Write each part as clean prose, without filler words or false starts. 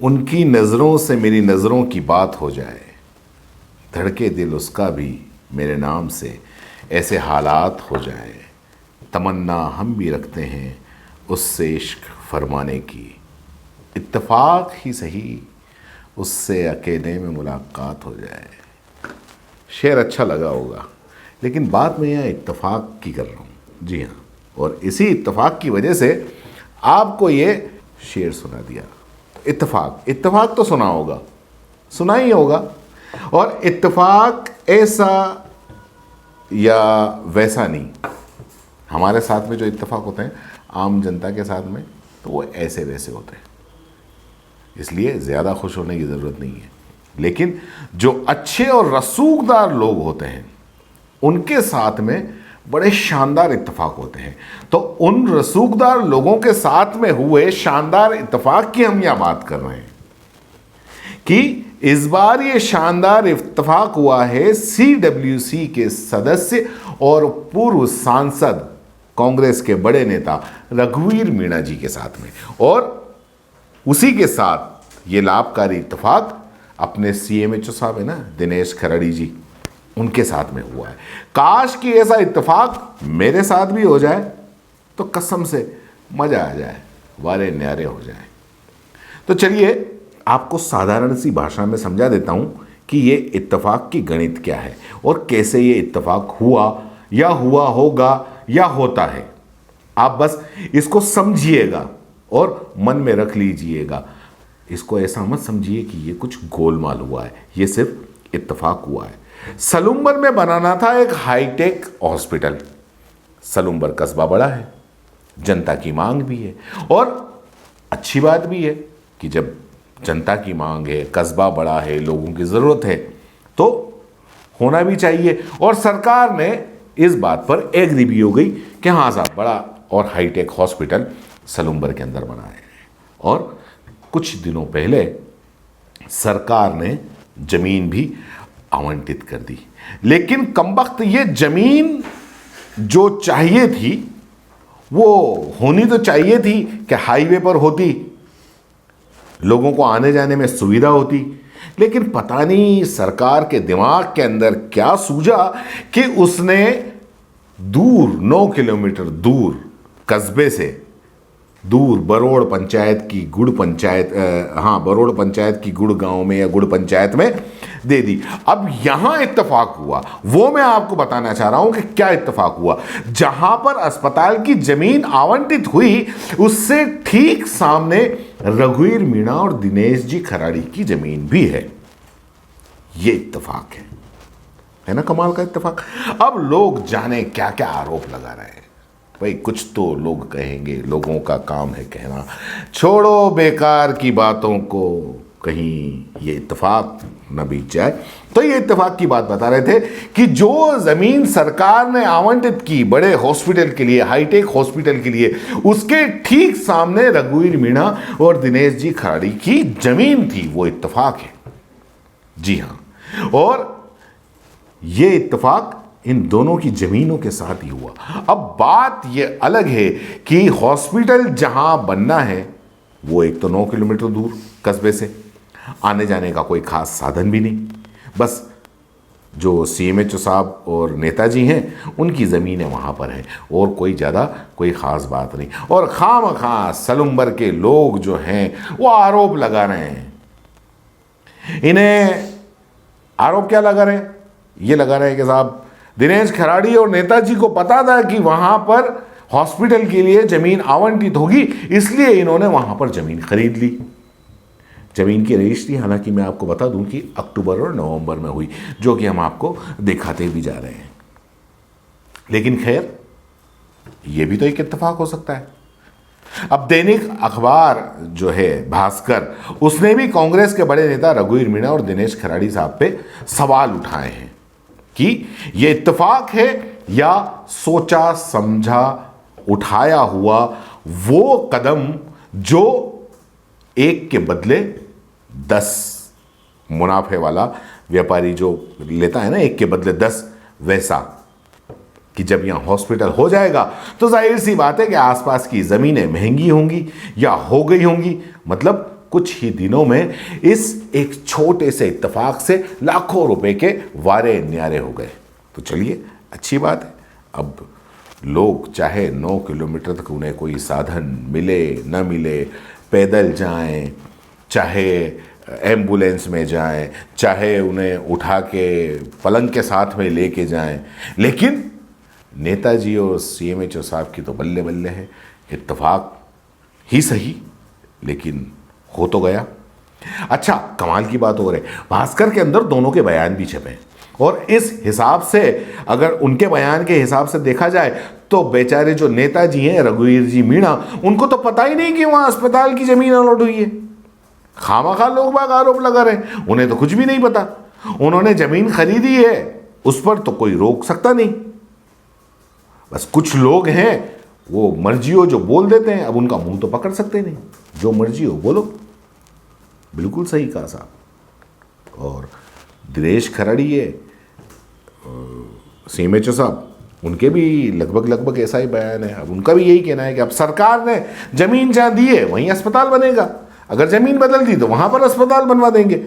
उनकी नज़रों से मेरी नज़रों की बात हो जाए, धड़के दिल उसका भी मेरे नाम से, ऐसे हालात हो जाए। तमन्ना हम भी रखते हैं उससे इश्क फरमाने की, इत्तेफाक ही सही उससे अकेले में मुलाकात हो जाए। शेर अच्छा लगा होगा, लेकिन बात मैं यहाँ इत्तेफाक की कर रहा हूँ। जी हाँ, और इसी इत्तेफाक की वजह से आपको ये शेर सुना दिया। इत्तेफाक, इत्तेफाक तो सुना होगा, सुना ही होगा। और इत्तेफाक ऐसा या वैसा नहीं, हमारे साथ में जो इत्तेफाक होते हैं आम जनता के साथ में, तो वो ऐसे वैसे होते हैं, इसलिए ज़्यादा खुश होने की ज़रूरत नहीं है। लेकिन जो अच्छे और रसूखदार लोग होते हैं उनके साथ में बड़े शानदार इत्तेफाक होते हैं। तो उन रसूखदार लोगों के साथ में हुए शानदार इत्तेफाक की हम यहाँ बात कर रहे हैं कि इस बार ये शानदार इत्तेफाक हुआ है CWC के सदस्य और पूर्व सांसद कांग्रेस के बड़े नेता रघुवीर मीणा जी के साथ में, और उसी के साथ ये लाभकारी इत्तेफाक अपने CMHO साहब है ना, दिनेश खराड़ी जी, उनके साथ में हुआ है। काश कि ऐसा इत्तेफाक मेरे साथ भी हो जाए तो कसम से मजा आ जाए, वारे न्यारे हो जाए। तो चलिए आपको साधारण सी भाषा में समझा देता हूं कि ये इत्तेफाक की गणित क्या है और कैसे ये इत्तेफाक हुआ या हुआ होगा या होता है। आप बस इसको समझिएगा और मन में रख लीजिएगा। इसको ऐसा मत समझिए कि ये कुछ गोलमाल हुआ है, ये सिर्फ इत्तेफाक हुआ है। सलूम्बर में बनाना था एक हाईटेक हॉस्पिटल। सलूम्बर कस्बा बड़ा है, जनता की मांग भी है, और अच्छी बात भी है कि जब जनता की मांग है, कस्बा बड़ा है, लोगों की ज़रूरत है, तो होना भी चाहिए। और सरकार ने इस बात पर एग्री भी हो गई कि हाँ साहब, बड़ा और हाईटेक हॉस्पिटल सलूम्बर के अंदर बना है। और कुछ दिनों पहले सरकार ने जमीन भी आवंटित कर दी, लेकिन कमबख्त ये जमीन जो चाहिए थी वो होनी तो चाहिए थी कि हाईवे पर होती, लोगों को आने जाने में सुविधा होती, लेकिन पता नहीं सरकार के दिमाग के अंदर क्या सूझा कि उसने दूर 9 किलोमीटर दूर कस्बे से दूर बरोड़ पंचायत की गुड़ पंचायत, बरोड़ पंचायत की गुड़ गांव में या गुड़ पंचायत में दे दी। अब यहां इत्तेफाक हुआ, वो मैं आपको बताना चाह रहा हूं कि क्या इत्तेफाक हुआ। जहां पर अस्पताल की जमीन आवंटित हुई उससे ठीक सामने रघुवीर मीणा और दिनेश जी खराड़ी की जमीन भी है। ये इत्तेफाक है ना, कमाल का इत्तेफाक। अब लोग जाने क्या क्या आरोप लगा रहे हैं। भाई कुछ तो लोग कहेंगे, लोगों का काम है कहना, छोड़ो बेकार की बातों को, कहीं ये इत्तेफाक न बीत जाए। तो ये इत्तेफाक की बात बता रहे थे कि जो जमीन सरकार ने आवंटित की बड़े हॉस्पिटल के लिए, हाईटेक हॉस्पिटल के लिए, उसके ठीक सामने रघुवीर मीणा और दिनेश जी खराड़ी की जमीन थी, वो इत्तेफाक है। जी हाँ, और ये इत्तेफाक इन दोनों की जमीनों के साथ ही हुआ। अब बात यह अलग है कि हॉस्पिटल जहां बनना है वो एक तो 9 किलोमीटर दूर कस्बे से, आने जाने का कोई खास साधन भी नहीं, बस जो CMHO साहब और नेताजी हैं उनकी ज़मीनें वहाँ पर हैं, और कोई ज़्यादा कोई ख़ास बात नहीं। और खामखा सलूम्बर के लोग जो हैं वो आरोप लगा रहे हैं। इन्हें आरोप क्या लगा रहे हैं? ये लगा रहे हैं कि साहब दिनेश खराड़ी और नेताजी को पता था कि वहाँ पर हॉस्पिटल के लिए ज़मीन आवंटित होगी, इसलिए इन्होंने वहाँ पर ज़मीन खरीद ली। ज़मीन की रजिस्ट्री हालांकि मैं आपको बता दूं कि अक्टूबर और नवंबर में हुई, जो कि हम आपको दिखाते भी जा रहे हैं। लेकिन खैर, ये भी तो एक इत्तेफाक हो सकता है। अब दैनिक अखबार जो है भास्कर, उसने भी कांग्रेस के बड़े नेता रघुवीर मीणा और दिनेश खराड़ी साहब पे सवाल उठाए हैं कि ये इत्तेफाक है या सोचा समझा उठाया हुआ वो कदम जो एक के बदले 10 मुनाफे वाला व्यापारी जो लेता है ना, एक के बदले 10, वैसा कि जब यहां हॉस्पिटल हो जाएगा तो जाहिर सी बात है कि आसपास की जमीनें महंगी होंगी या हो गई होंगी, मतलब कुछ ही दिनों में इस एक छोटे से इत्तेफाक से लाखों रुपए के वारे न्यारे हो गए। तो चलिए, अच्छी बात है। अब लोग चाहे 9 किलोमीटर तक उन्हें कोई साधन मिले न मिले, पैदल जाएं, चाहे एम्बुलेंस में जाएं, चाहे उन्हें उठा के पलंग के साथ में लेके जाएं, लेकिन नेताजी और CMHO साहब की तो बल्ले बल्ले है। इत्तेफाक ही सही, लेकिन हो तो गया। अच्छा, कमाल की बात हो रही, भास्कर के अंदर दोनों के बयान भी छपे और इस हिसाब से अगर उनके बयान के हिसाब से देखा जाए तो बेचारे जो नेताजी हैं रघुवीर जी मीणा, उनको तो पता ही नहीं कि वहां अस्पताल की जमीन अलॉट हुई है। खामखा लोग बाग आरोप लगा रहे हैं, उन्हें तो कुछ भी नहीं पता। उन्होंने जमीन खरीदी है, उस पर तो कोई रोक सकता नहीं। बस कुछ लोग हैं वो मर्जी हो जो बोल देते हैं, अब उनका मुंह तो पकड़ सकते नहीं, जो मर्जी हो बोलो। बिल्कुल सही कहा साहब। और दिनेश खराड़िए, CMHO साहब, उनके भी लगभग ऐसा ही बयान है। अब उनका भी यही कहना है कि अब सरकार ने जमीन जहां दी है वहीं अस्पताल बनेगा, अगर जमीन बदल दी तो वहां पर अस्पताल बनवा देंगे।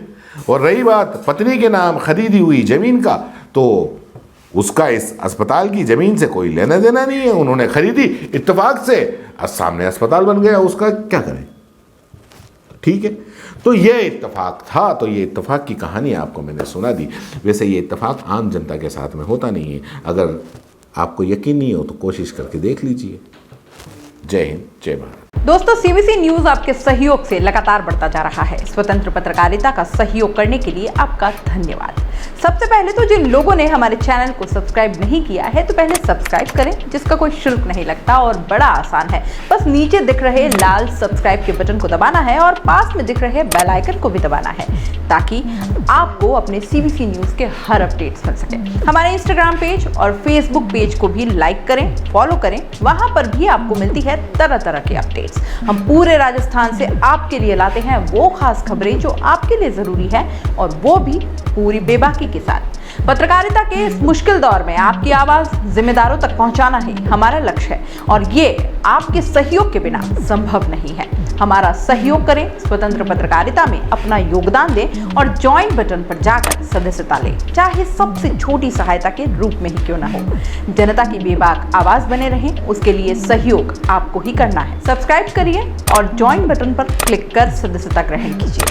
और रही बात पत्नी के नाम खरीदी हुई जमीन का, तो उसका इस अस्पताल की जमीन से कोई लेना देना नहीं है। उन्होंने खरीदी इत्तेफाक से, सामने अस्पताल बन गया, उसका क्या करें। ठीक है, तो ये इत्तेफाक था। तो ये इत्तेफाक की कहानी आपको मैंने सुना दी। वैसे ये इत्तेफाक आम जनता के साथ में होता नहीं है। अगर आपको यकीन नहीं हो तो कोशिश करके देख लीजिए। जय हिंद, जय भारत। दोस्तों, CBC न्यूज आपके सहयोग से लगातार बढ़ता जा रहा है। स्वतंत्र पत्रकारिता का सहयोग करने के लिए आपका धन्यवाद। सबसे पहले तो जिन लोगों ने हमारे चैनल को सब्सक्राइब नहीं किया है, तो पहले सब्सक्राइब करें, जिसका कोई शुल्क नहीं लगता और बड़ा आसान है। बस नीचे दिख रहे लाल सब्सक्राइब के बटन को दबाना है और पास में दिख रहे बेल आइकन को भी दबाना है, ताकि आपको अपने CBC न्यूज के हर अपडेट्स मिल सके। हमारे इंस्टाग्राम पेज और फेसबुक पेज को भी लाइक करें, फॉलो करें, वहां पर भी आपको मिलती है तरह तरह की अपडेट्स। हम पूरे राजस्थान से आपके लिए लाते हैं वो खास खबरें जो आपके लिए जरूरी है, और वो भी पूरी बेबाकी के साथ। पत्रकारिता के इस मुश्किल दौर में आपकी आवाज जिम्मेदारों तक पहुंचाना ही हमारा लक्ष्य है, और ये आपके सहयोग के बिना संभव नहीं है। हमारा सहयोग करें, स्वतंत्र पत्रकारिता में अपना योगदान दें और ज्वाइन बटन पर जाकर सदस्यता लें, चाहे सबसे छोटी सहायता के रूप में ही क्यों ना हो। जनता की बेबाक आवाज बने रहें, उसके लिए सहयोग आपको ही करना है। सब्सक्राइब करिए और ज्वाइन बटन पर क्लिक कर सदस्यता ग्रहण कीजिए।